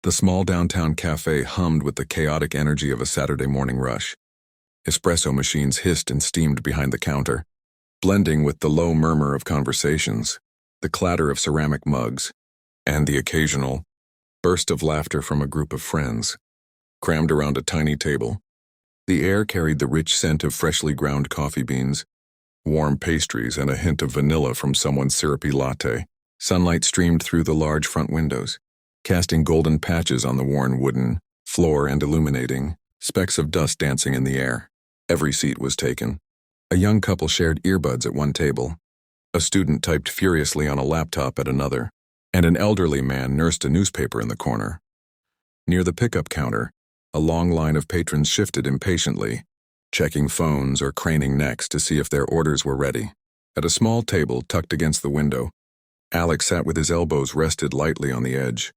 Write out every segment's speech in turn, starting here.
The small downtown café hummed with the chaotic energy of a Saturday morning rush. Espresso machines hissed and steamed behind the counter, blending with the low murmur of conversations, the clatter of ceramic mugs, and the occasional burst of laughter from a group of friends. Crammed around a tiny table, the air carried the rich scent of freshly ground coffee beans, warm pastries, and a hint of vanilla from someone's syrupy latte. Sunlight streamed through the large front windows, casting golden patches on the worn wooden floor and illuminating specks of dust dancing in the air. Every seat was taken. A young couple shared earbuds at one table. A student typed furiously on a laptop at another, and an elderly man nursed a newspaper in the corner. Near the pickup counter, a long line of patrons shifted impatiently, checking phones or craning necks to see if their orders were ready. At a small table tucked against the window, Alex sat with his elbows rested lightly on the edge,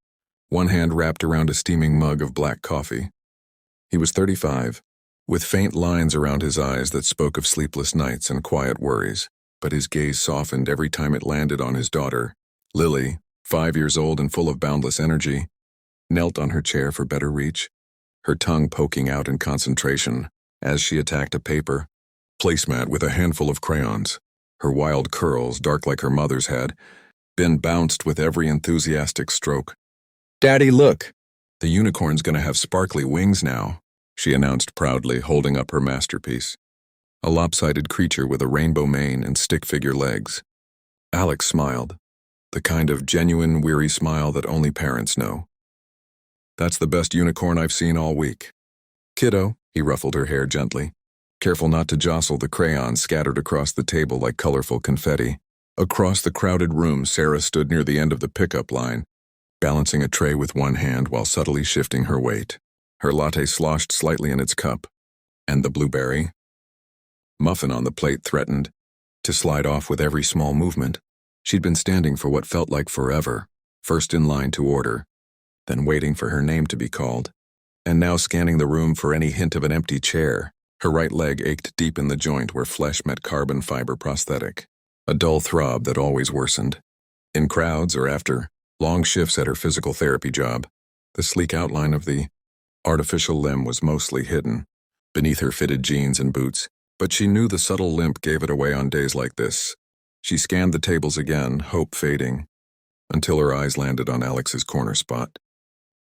one hand wrapped around a steaming mug of black coffee. He was 35, with faint lines around his eyes that spoke of sleepless nights and quiet worries, but his gaze softened every time it landed on his daughter. Lily, 5 years old and full of boundless energy, knelt on her chair for better reach, her tongue poking out in concentration as she attacked a paper placemat with a handful of crayons. Her wild curls, dark like her mother's, had been bounced with every enthusiastic stroke. "Daddy, look! The unicorn's gonna have sparkly wings now," she announced proudly, holding up her masterpiece. A lopsided creature with a rainbow mane and stick-figure legs. Alex smiled, the kind of genuine, weary smile that only parents know. "That's the best unicorn I've seen all week." "Kiddo," he ruffled her hair gently, careful not to jostle the crayons scattered across the table like colorful confetti. Across the crowded room, Sarah stood near the end of the pickup line, balancing a tray with one hand while subtly shifting her weight. Her latte sloshed slightly in its cup, and the blueberry muffin on the plate threatened to slide off with every small movement. She'd been standing for what felt like forever, first in line to order, then waiting for her name to be called, and now scanning the room for any hint of an empty chair. Her right leg ached deep in the joint where flesh met carbon fiber prosthetic, a dull throb that always worsened. In crowds or after long shifts at her physical therapy job, the sleek outline of the artificial limb was mostly hidden beneath her fitted jeans and boots, but she knew the subtle limp gave it away on days like this. She scanned the tables again, hope fading, until her eyes landed on Alex's corner spot.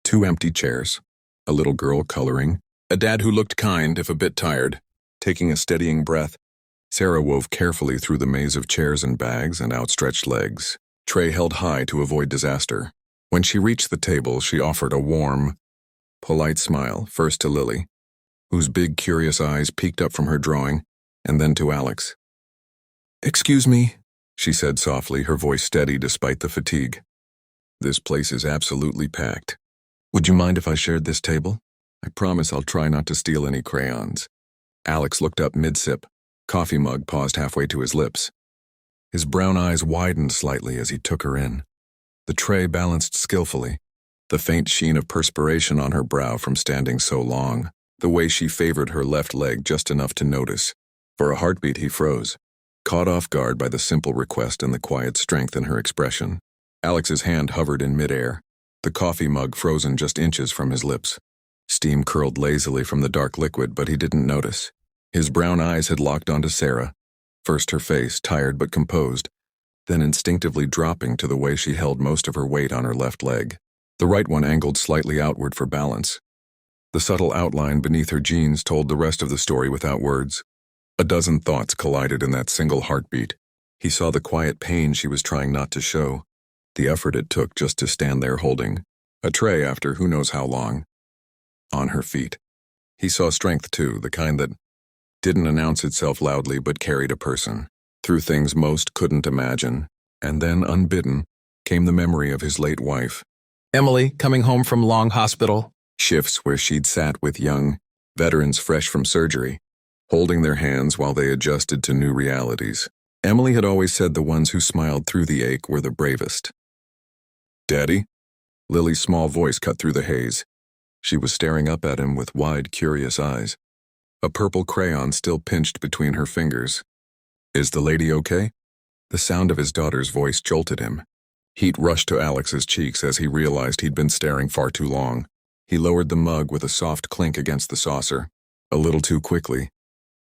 2 empty chairs, a little girl coloring, a dad who looked kind if a bit tired, taking a steadying breath. Sarah wove carefully through the maze of chairs and bags and outstretched legs, tray held high to avoid disaster. When she reached the table, she offered a warm, polite smile, first to Lily, whose big, curious eyes peeked up from her drawing, and then to Alex. "Excuse me," she said softly, her voice steady despite the fatigue. "This place is absolutely packed. Would you mind if I shared this table? I promise I'll try not to steal any crayons." Alex looked up mid-sip, coffee mug paused halfway to his lips. His brown eyes widened slightly as he took her in. The tray balanced skillfully, the faint sheen of perspiration on her brow from standing so long, the way she favored her left leg just enough to notice. For a heartbeat he froze, caught off guard by the simple request and the quiet strength in her expression. Alex's hand hovered in midair, the coffee mug frozen just inches from his lips. Steam curled lazily from the dark liquid, but he didn't notice. His brown eyes had locked onto Sarah, first her face, tired but composed, then instinctively dropping to the way she held most of her weight on her left leg, the right one angled slightly outward for balance. The subtle outline beneath her jeans told the rest of the story without words. A dozen thoughts collided in that single heartbeat. He saw the quiet pain she was trying not to show, the effort it took just to stand there holding a tray after who knows how long. On her feet. He saw strength too, the kind that didn't announce itself loudly but carried a person through things most couldn't imagine. And then, unbidden, came the memory of his late wife. Emily, coming home from long hospital shifts where she'd sat with young veterans fresh from surgery, holding their hands while they adjusted to new realities. Emily had always said the ones who smiled through the ache were the bravest. "Daddy?" Lily's small voice cut through the haze. She was staring up at him with wide, curious eyes, a purple crayon still pinched between her fingers. "Is the lady okay?" The sound of his daughter's voice jolted him. Heat rushed to Alex's cheeks as he realized he'd been staring far too long. He lowered the mug with a soft clink against the saucer, a little too quickly,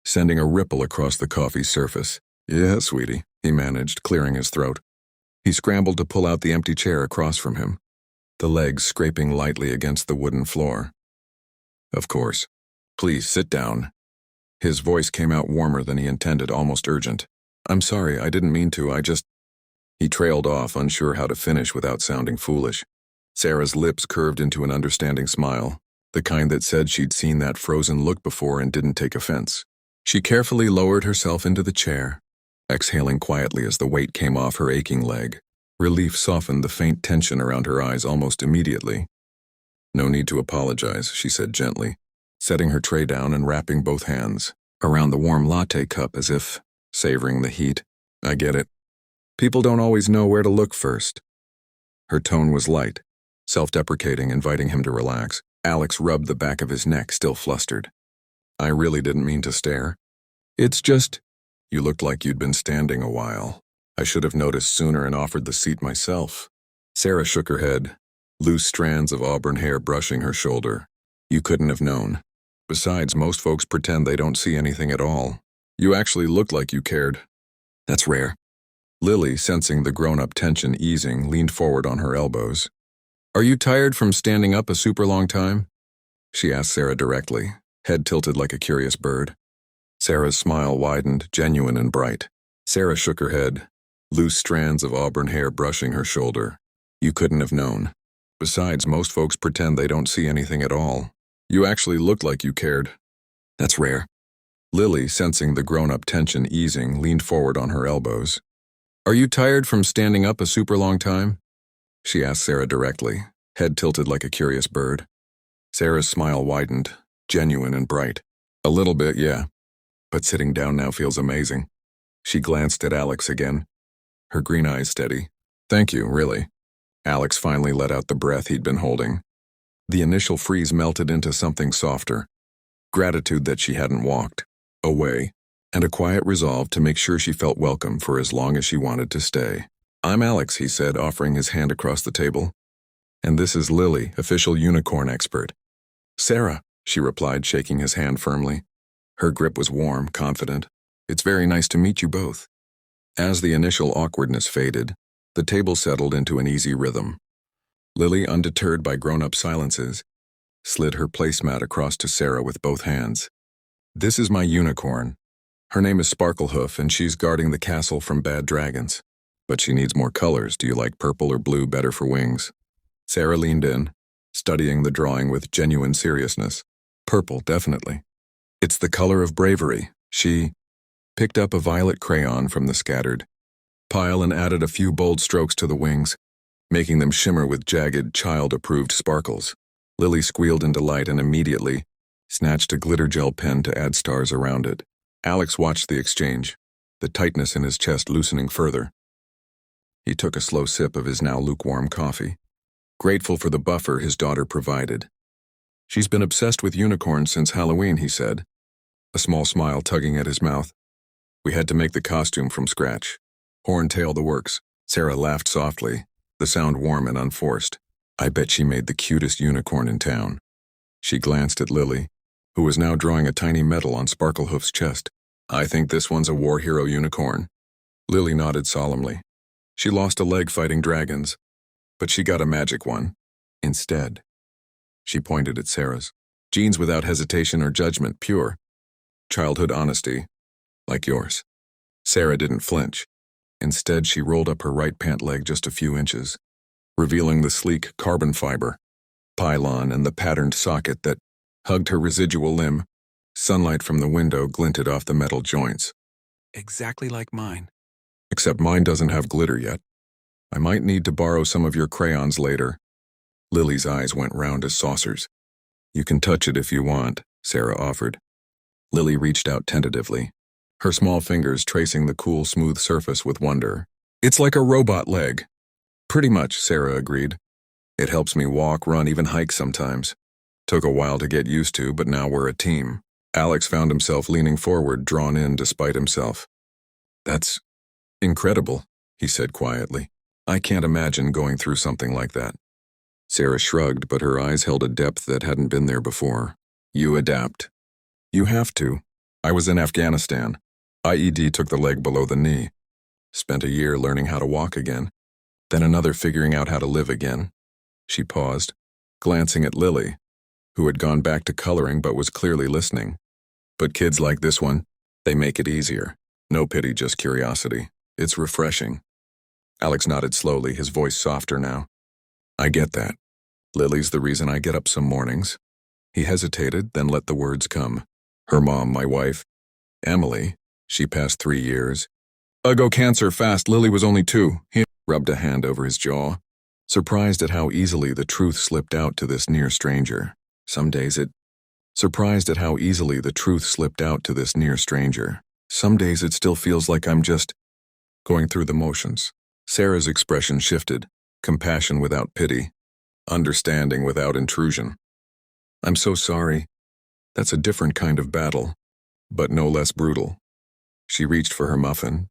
sending a ripple across the coffee's surface. "Yeah, sweetie," he managed, clearing his throat. He scrambled to pull out the empty chair across from him, the legs scraping lightly against the wooden floor. "Of course. Please sit down." His voice came out warmer than he intended, almost urgent. "I'm sorry, I didn't mean to, I just—" He trailed off, unsure how to finish without sounding foolish. Sarah's lips curved into an understanding smile, the kind that said she'd seen that frozen look before and didn't take offense. She carefully lowered herself into the chair, exhaling quietly as the weight came off her aching leg. Relief softened the faint tension around her eyes almost immediately. "No need to apologize," she said gently, setting her tray down and wrapping both hands around the warm latte cup as if savoring the heat. "I get it. People don't always know where to look first." Her tone was light, self-deprecating, inviting him to relax. Alex rubbed the back of his neck, still flustered. "I really didn't mean to stare. It's just, you looked like you'd been standing a while. I should have noticed sooner and offered the seat myself." Sarah shook her head, loose strands of auburn hair brushing her shoulder. "You couldn't have known. Besides, most folks pretend they don't see anything at all. You actually looked like you cared. That's rare." Lily, sensing the grown-up tension easing, leaned forward on her elbows. "Are you tired from standing up a super long time?" she asked Sarah directly, head tilted like a curious bird. Sarah's smile widened, genuine and bright. Sarah shook her head, loose strands of auburn hair brushing her shoulder. "You couldn't have known. Besides, most folks pretend they don't see anything at all. You actually looked like you cared. That's rare." Lily, sensing the grown-up tension easing, leaned forward on her elbows. "Are you tired from standing up a super long time?" she asked Sarah directly, head tilted like a curious bird. Sarah's smile widened, genuine and bright. "A little bit, yeah. But sitting down now feels amazing." She glanced at Alex again, her green eyes steady. "Thank you, really." Alex finally let out the breath he'd been holding. The initial freeze melted into something softer, gratitude that she hadn't walked away, and a quiet resolve to make sure she felt welcome for as long as she wanted to stay. "I'm Alex," he said, offering his hand across the table. "And this is Lily, official unicorn expert." "Sarah," she replied, shaking his hand firmly. Her grip was warm, confident. "It's very nice to meet you both." As the initial awkwardness faded, the table settled into an easy rhythm. Lily, undeterred by grown-up silences, slid her placemat across to Sarah with both hands. "This is my unicorn. Her name is Sparklehoof, and she's guarding the castle from bad dragons. But she needs more colors. Do you like purple or blue better for wings?" Sarah leaned in, studying the drawing with genuine seriousness. "Purple, definitely. It's the color of bravery." She picked up a violet crayon from the scattered pile and added a few bold strokes to the wings, making them shimmer with jagged, child-approved sparkles. Lily squealed in delight and immediately snatched a glitter gel pen to add stars around it. Alex watched the exchange, the tightness in his chest loosening further. He took a slow sip of his now lukewarm coffee, grateful for the buffer his daughter provided. "She's been obsessed with unicorns since Halloween," he said, a small smile tugging at his mouth. "We had to make the costume from scratch. Horntail the works." Sarah laughed softly, the sound warm and unforced. "I bet she made the cutest unicorn in town." She glanced at Lily, who was now drawing a tiny medal on Sparklehoof's chest. "I think this one's a war hero unicorn." Lily nodded solemnly. She lost a leg fighting dragons, but she got a magic one instead. She pointed at Sarah's. "Genes without hesitation or judgment, pure. Childhood honesty, like yours." Sarah didn't flinch. Instead, she rolled up her right pant leg just a few inches, revealing the sleek carbon fiber pylon and the patterned socket that hugged her residual limb. Sunlight from the window glinted off the metal joints. "Exactly like mine. Except mine doesn't have glitter yet. I might need to borrow some of your crayons later." Lily's eyes went round as saucers. "You can touch it if you want," Sarah offered. Lily reached out tentatively, her small fingers tracing the cool, smooth surface with wonder. "It's like a robot leg." "Pretty much," Sarah agreed. "It helps me walk, run, even hike sometimes. Took a while to get used to, but now we're a team." Alex found himself leaning forward, drawn in despite himself. "That's incredible," he said quietly. I can't imagine going through something like that. Sarah shrugged, but her eyes held a depth that hadn't been there before. You adapt. You have to. I was in Afghanistan. IED took the leg below the knee. Spent a year learning how to walk again. Then another figuring out how to live again. She paused, glancing at Lily, who had gone back to coloring but was clearly listening. But kids like this one, they make it easier. No pity, just curiosity. It's refreshing. Alex nodded slowly, his voice softer now. I get that. Lily's the reason I get up some mornings. He hesitated, then let the words come. Her mom, my wife, Emily, she passed 3 years. Go cancer fast, Lily was only 2. He rubbed a hand over his jaw, surprised at how easily the truth slipped out to this near stranger. Surprised at how easily the truth slipped out to this near stranger. Some days it still feels like I'm just going through the motions. Sarah's expression shifted, compassion without pity, understanding without intrusion. I'm so sorry. That's a different kind of battle, but no less brutal. She reached for her muffin,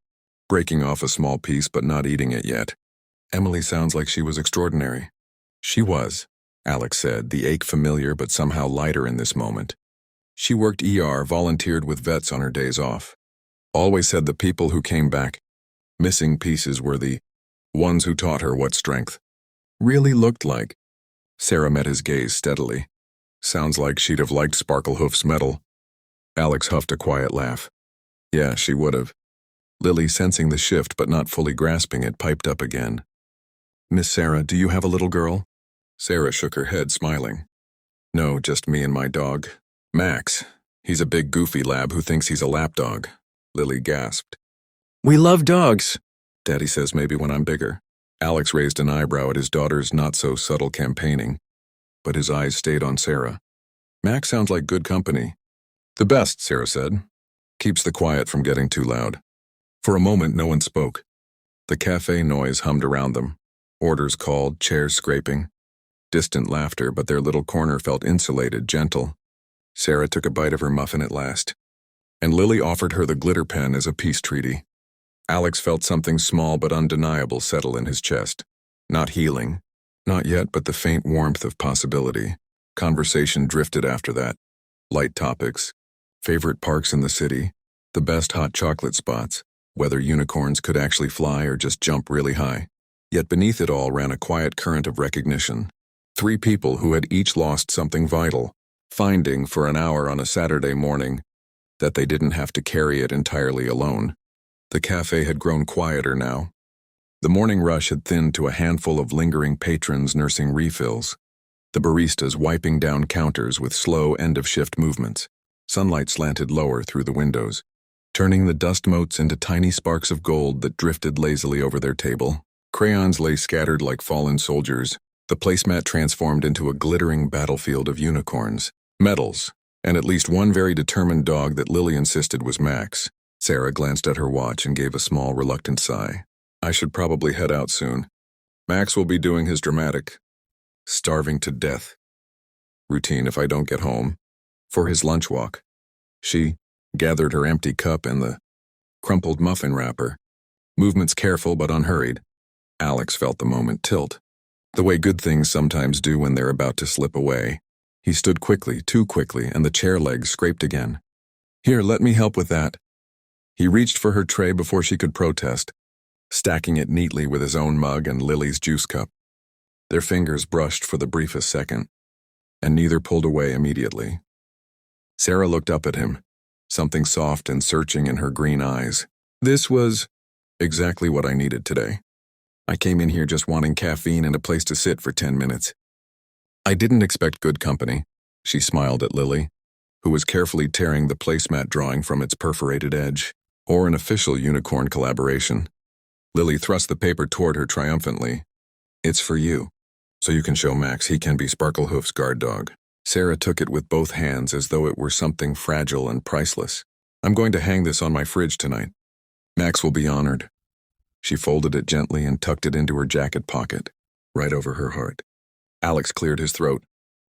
breaking off a small piece but not eating it yet. Emily sounds like she was extraordinary. She was, Alex said, the ache familiar but somehow lighter in this moment. She worked ER, volunteered with vets on her days off. Always said the people who came back, missing pieces, were the ones who taught her what strength really looked like. Sarah met his gaze steadily. Sounds like she'd have liked Sparklehoof's medal. Alex huffed a quiet laugh. Yeah, she would have. Lily, sensing the shift but not fully grasping it, piped up again. Miss Sarah, do you have a little girl? Sarah shook her head, smiling. No, just me and my dog. Max. He's a big goofy lab who thinks he's a lapdog. Lily gasped. We love dogs. Daddy says maybe when I'm bigger. Alex raised an eyebrow at his daughter's not-so-subtle campaigning, but his eyes stayed on Sarah. Max sounds like good company. The best, Sarah said. Keeps the quiet from getting too loud. For a moment, no one spoke. The cafe noise hummed around them. Orders called, chairs scraping. Distant laughter, but their little corner felt insulated, gentle. Sarah took a bite of her muffin at last, and Lily offered her the glitter pen as a peace treaty. Alex felt something small but undeniable settle in his chest. Not healing. Not yet, but the faint warmth of possibility. Conversation drifted after that. Light topics. Favorite parks in the city. The best hot chocolate spots. Whether unicorns could actually fly or just jump really high. Yet beneath it all ran a quiet current of recognition. 3 people who had each lost something vital, finding for an hour on a Saturday morning that they didn't have to carry it entirely alone. The cafe had grown quieter now. The morning rush had thinned to a handful of lingering patrons nursing refills. The baristas wiping down counters with slow end-of-shift movements. Sunlight slanted lower through the windows, turning the dust motes into tiny sparks of gold that drifted lazily over their table. Crayons lay scattered like fallen soldiers. The placemat transformed into a glittering battlefield of unicorns, medals, and at least one very determined dog that Lily insisted was Max. Sarah glanced at her watch and gave a small, reluctant sigh. I should probably head out soon. Max will be doing his dramatic, starving to death routine if I don't get home, for his lunch walk. She gathered her empty cup and the crumpled muffin wrapper, movements careful but unhurried. Alex felt the moment tilt, the way good things sometimes do when they're about to slip away. He stood quickly, too quickly, and the chair legs scraped again. Here, let me help with that. He reached for her tray before she could protest, stacking it neatly with his own mug and Lily's juice cup. Their fingers brushed for the briefest second, and neither pulled away immediately. Sarah looked up at him, something soft and searching in her green eyes. This was exactly what I needed today. I came in here just wanting caffeine and a place to sit for 10 minutes. I didn't expect good company, she smiled at Lily, who was carefully tearing the placemat drawing from its perforated edge, or an official unicorn collaboration. Lily thrust the paper toward her triumphantly. It's for you, so you can show Max he can be Sparklehoof's guard dog. Sarah took it with both hands as though it were something fragile and priceless. I'm going to hang this on my fridge tonight. Max will be honored. She folded it gently and tucked it into her jacket pocket, right over her heart. Alex cleared his throat,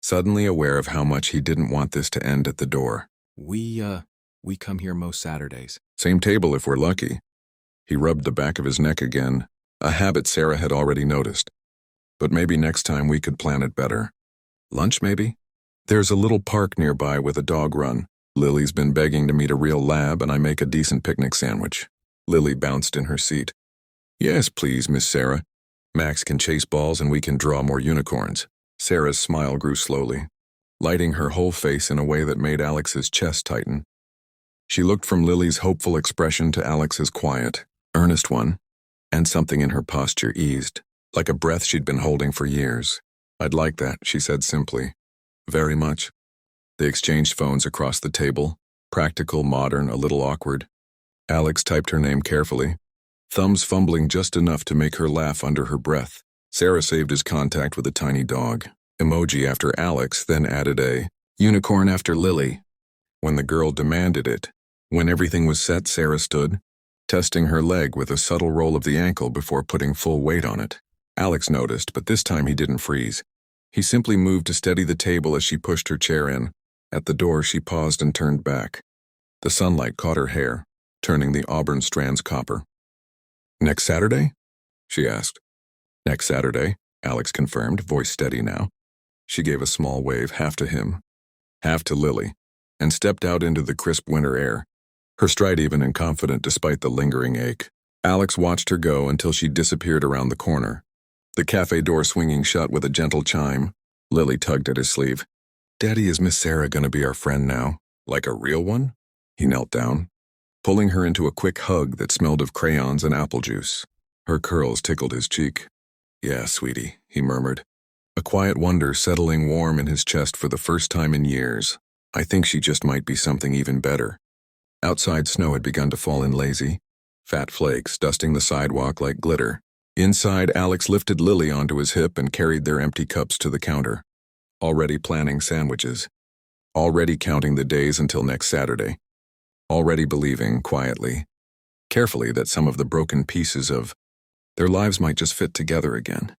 suddenly aware of how much he didn't want this to end at the door. We come here most Saturdays. Same table if we're lucky. He rubbed the back of his neck again, a habit Sarah had already noticed. But maybe next time we could plan it better. Lunch, maybe? There's a little park nearby with a dog run. Lily's been begging to meet a real lab and I make a decent picnic sandwich. Lily bounced in her seat. Yes, please, Miss Sarah. Max can chase balls and we can draw more unicorns. Sarah's smile grew slowly, lighting her whole face in a way that made Alex's chest tighten. She looked from Lily's hopeful expression to Alex's quiet, earnest one, and something in her posture eased, like a breath she'd been holding for years. I'd like that, she said simply. Very much. They exchanged phones across the table, practical, modern, a little awkward. Alex typed her name carefully, thumbs fumbling just enough to make her laugh under her breath. Sarah saved his contact with a tiny dog, emoji after Alex, then added a unicorn after Lily. When the girl demanded it, when everything was set, Sarah stood, testing her leg with a subtle roll of the ankle before putting full weight on it. Alex noticed, but this time he didn't freeze. He simply moved to steady the table as she pushed her chair in. At the door, she paused and turned back. The sunlight caught her hair, turning the auburn strands copper. Next Saturday? She asked. Next Saturday, Alex confirmed, voice steady now. She gave a small wave, half to him, half to Lily, and stepped out into the crisp winter air, her stride even and confident despite the lingering ache. Alex watched her go until she disappeared around the corner, the cafe door swinging shut with a gentle chime. Lily tugged at his sleeve. Daddy, is Miss Sarah gonna be our friend now? Like a real one? He knelt down, pulling her into a quick hug that smelled of crayons and apple juice. Her curls tickled his cheek. Yeah, sweetie, he murmured, a quiet wonder settling warm in his chest for the first time in years. I think she just might be something even better. Outside, snow had begun to fall in lazy, fat flakes dusting the sidewalk like glitter. Inside, Alex lifted Lily onto his hip and carried their empty cups to the counter. Already planning sandwiches. Already counting the days until next Saturday. Already believing, quietly, carefully, that some of the broken pieces of their lives might just fit together again.